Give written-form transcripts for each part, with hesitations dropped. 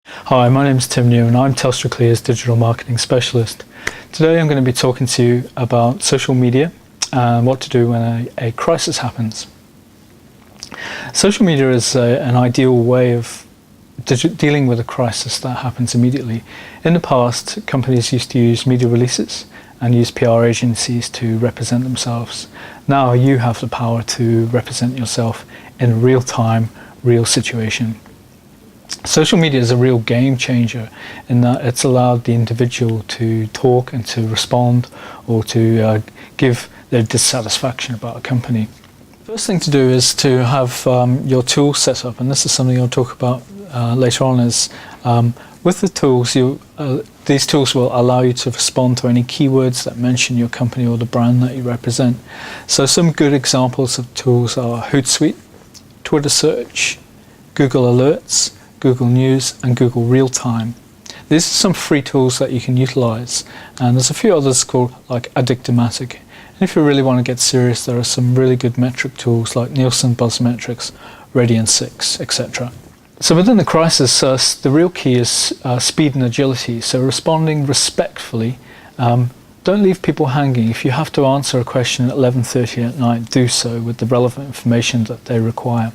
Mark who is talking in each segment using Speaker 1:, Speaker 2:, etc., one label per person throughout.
Speaker 1: Hi, my name is Tim New and I'm Telstra Clear's Digital Marketing Specialist. Today I'm going to be talking to you about social media and what to do when a crisis happens. Social media is an ideal way of dealing with a crisis that happens immediately. In the past, companies used to use media releases and use PR agencies to represent themselves. Now you have the power to represent yourself in a real-time, real situation. Social media is a real game changer in that it's allowed the individual to talk and to respond or to give their dissatisfaction about a company. First thing to do is to have your tools set up, and this is something I'll talk about later on. Is with the tools, these tools will allow you to respond to any keywords that mention your company or the brand that you represent. So some good examples of tools are Hootsuite, Twitter Search, Google Alerts, Google News and Google Real Time. These are some free tools that you can utilize, and there's a few others called like Addictomatic. And if you really want to get serious, there are some really good metric tools like Nielsen Buzzmetrics, Radian6, etc. So within the crisis, the real key is speed and agility. So responding respectfully. Don't leave people hanging. If you have to answer a question at 11:30 at night, do so with the relevant information that they require.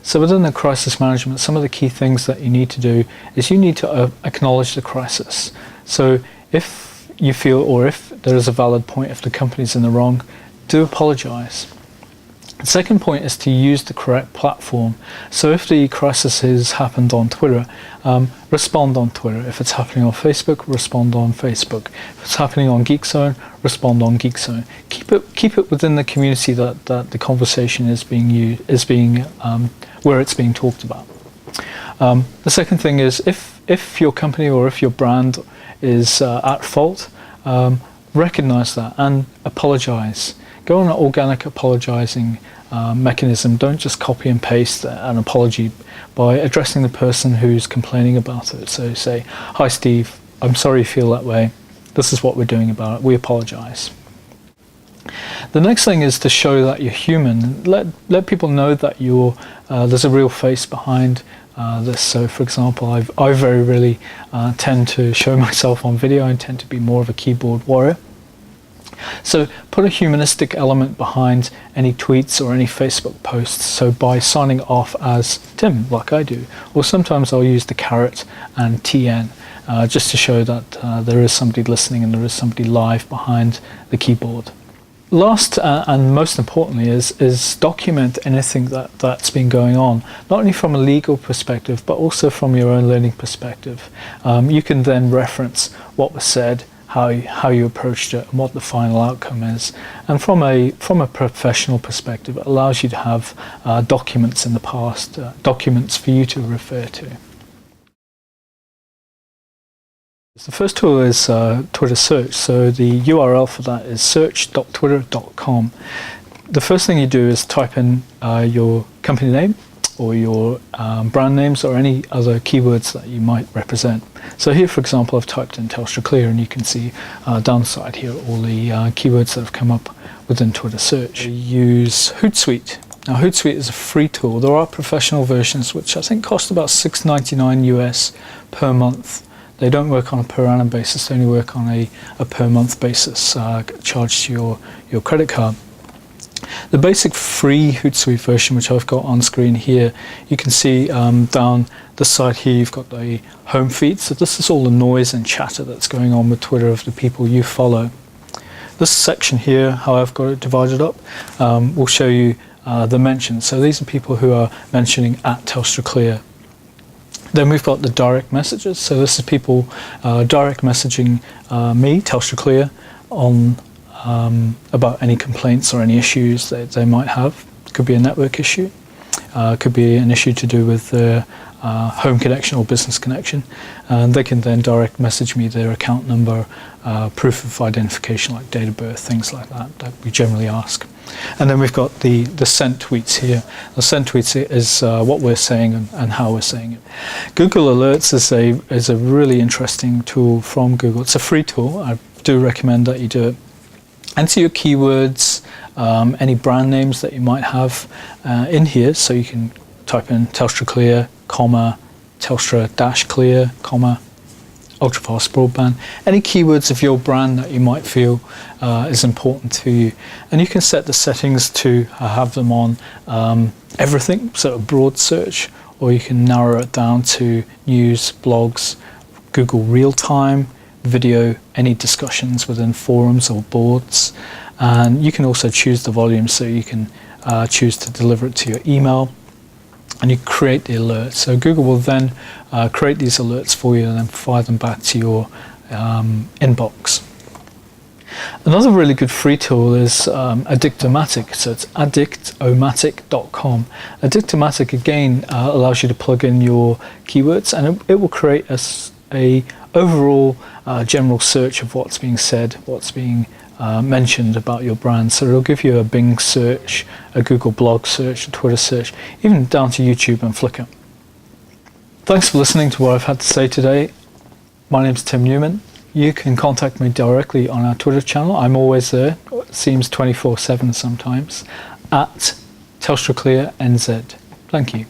Speaker 1: So within the crisis management, some of the key things that you need to do is you need to acknowledge the crisis. So if you feel, or if there is a valid point, if the company's in the wrong, do apologize. The second point is to use the correct platform. So if the crisis has happened on Twitter, respond on Twitter. If it's happening on Facebook, respond on Facebook. If it's happening on GeekZone, respond on GeekZone. Keep it within the community that the conversation is being where it's being talked about. The second thing is if your company or if your brand is at fault, recognize that and apologize. Go on an organic apologizing mechanism. Don't just copy and paste an apology by addressing the person who's complaining about it. So say, "Hi Steve, I'm sorry you feel that way. This is what we're doing about it. We apologize." The next thing is to show that you're human. Let people know that there's a real face behind this. So for example, I very rarely tend to show myself on video. I tend to be more of a keyboard warrior. So put a humanistic element behind any tweets or any Facebook posts. So by signing off as Tim, like I do, or sometimes I'll use the caret and TN just to show that there is somebody listening and there is somebody live behind the keyboard. Last and most importantly is document anything that's been going on, not only from a legal perspective but also from your own learning perspective. You can then reference what was said, how you approached it, and what the final outcome is. And from a professional perspective, it allows you to have documents in the past, documents for you to refer to. The first tool is Twitter Search. So the URL for that is search.twitter.com. The first thing you do is type in your company name or your brand names or any other keywords that you might represent. So here, for example, I've typed in Telstra Clear, and you can see down the side here all the keywords that have come up within Twitter Search. We use Hootsuite. Now Hootsuite is a free tool. There are professional versions which I think cost about $6.99 US per month. They don't work on a per annum basis, they only work on a per month basis charged to your credit card. The basic free Hootsuite version, which I've got on screen here, you can see down the side here you've got the home feed. So this is all the noise and chatter that's going on with Twitter of the people you follow. This section here, how I've got it divided up, will show you the mentions. So these are people who are mentioning at Telstra Clear. Then we've got the direct messages. So this is people direct messaging me, Telstra Clear, on about any complaints or any issues that they might have. It could be a network issue, could be an issue to do with their home connection or business connection, and they can then direct message me their account number, proof of identification like date of birth, things like that we generally ask. And then we've got the sent tweets here. The sent tweets is what we're saying and how we're saying it. Google Alerts is a really interesting tool from Google. It's a free tool. I do recommend that you do it. Enter your keywords, any brand names that you might have in here. So you can type in Telstra Clear, comma, Telstra-clear, ultra-fast broadband, any keywords of your brand that you might feel is important to you. And you can set the settings to have them on everything, so a broad search, or you can narrow it down to news, blogs, Google real-time, video, any discussions within forums or boards. And you can also choose the volume, so you can choose to deliver it to your email, and you create the alerts. So Google will then create these alerts for you and then fire them back to your inbox. Another really good free tool is Addictomatic. So it's addictomatic.com. Addictomatic again allows you to plug in your keywords, and it will create a overall general search of what's being said, what's being mentioned about your brand. So it'll give you a Bing search, a Google blog search, a Twitter search, even down to YouTube and Flickr. Thanks for listening to what I've had to say today. My name's Tim Newman. You can contact me directly on our Twitter channel. I'm always there. It seems 24/7 sometimes, at TelstraClearNZ. Thank you.